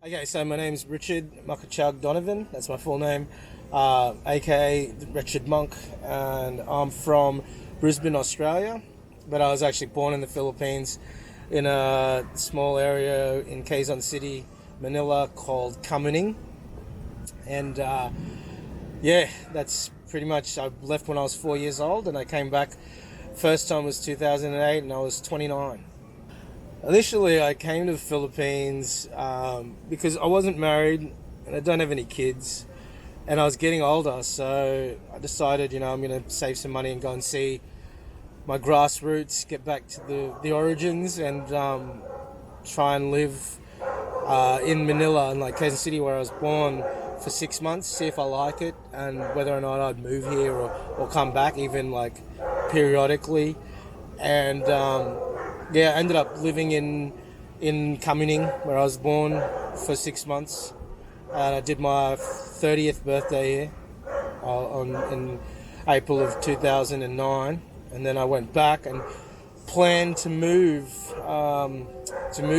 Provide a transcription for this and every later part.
Okay, so my name's Richard Muckachug Donovan. That's my full name, aka Richard Monk, and I'm from Brisbane, Australia. But I was actually born in the Philippines, in a small area in Quezon City, Manila, called Kamuning. And yeah, that's pretty much. I left when I was 4 years old, and I came back. First time was 2008, and I was 29. Initially, I came to the Philippines because I wasn't married and I don't have any kids, and I was getting older. So I decided, I'm going to save some money and go and see my grassroots, get back to the origins, and try and live in Manila and like Quezon City, where I was born, for 6 months, see if I like it and whether or not I'd move here or come back, even like periodically. And yeah, I ended up living in Kamuning, where I was born, for 6 months, and I did my 30th birthday here in April of 2009, and then I went back and planned to move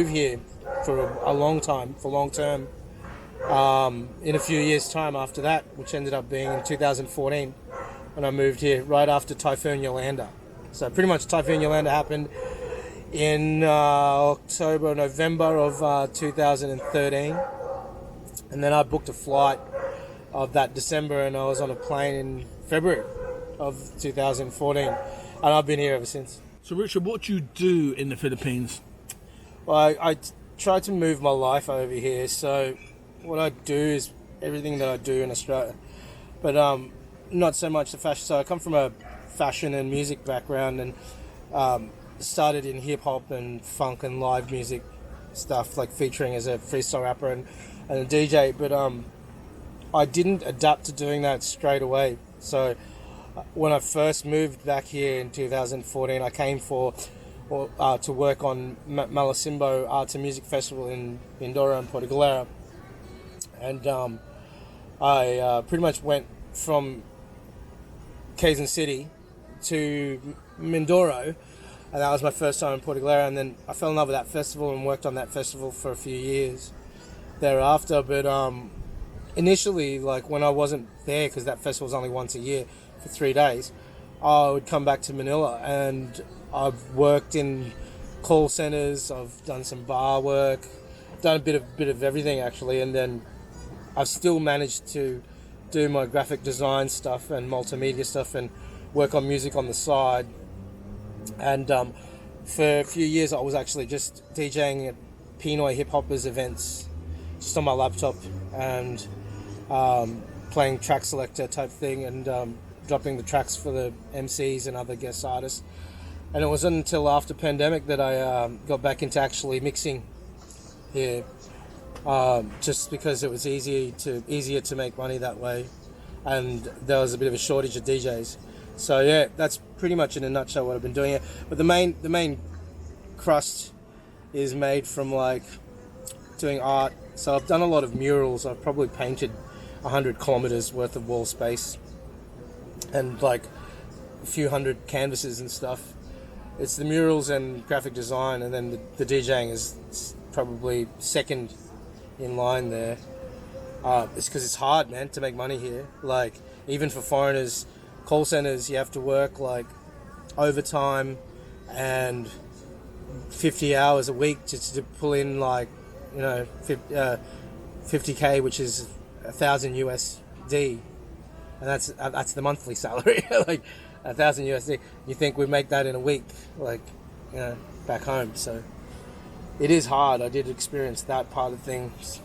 here for a long time, for long term, in a few years' time after that, which ended up being in 2014 when I moved here right after Typhoon Yolanda. So pretty much Typhoon Yolanda happened in October, November of 2013, and then I booked a flight of that December, and I was on a plane in February of 2014, and I've been here ever since. So, Richard, what do you do in the Philippines? Well, I try to move my life over here, so what I do is everything that I do in Australia, but not so much the fashion. So I come from a fashion and music background, and started in hip hop and funk and live music stuff, like featuring as a freestyle rapper and a DJ. But I didn't adapt to doing that straight away. So when I first moved back here in 2014, I came to work on Malasimbo Arts and Music Festival in Mindoro and Porto Galera, and I pretty much went from Quezon City to Mindoro, and that was my first time in Porto Galera. And then I fell in love with that festival and worked on that festival for a few years thereafter. But initially, like when I wasn't there, because that festival was only once a year for 3 days, I would come back to Manila, and I've worked in call centers, I've done some bar work, done a bit of everything actually, and then I've still managed to do my graphic design stuff and multimedia stuff and work on music on the side. And for a few years I was actually just DJing at Pinoy hip hoppers events, just on my laptop, and playing track selector type thing, and dropping the tracks for the MCs and other guest artists. And it wasn't until after pandemic that I got back into actually mixing here, just because it was easier to make money that way, and there was a bit of a shortage of DJs. So yeah, that's pretty much in a nutshell what I've been doing here. But the main crust is made from like doing art. So I've done a lot of murals. I've probably painted 100 kilometers worth of wall space, and like a few hundred canvases and stuff. It's the murals and graphic design, and then the DJing is probably second in line there. It's because it's hard, man, to make money here. Like, even for foreigners, call centers, you have to work like overtime and 50 hours a week to pull in, like, 50k, which is 1,000 USD, and that's the monthly salary. Like 1,000 USD. You think we make that in a week, like, back home. So it is hard. I did experience that part of things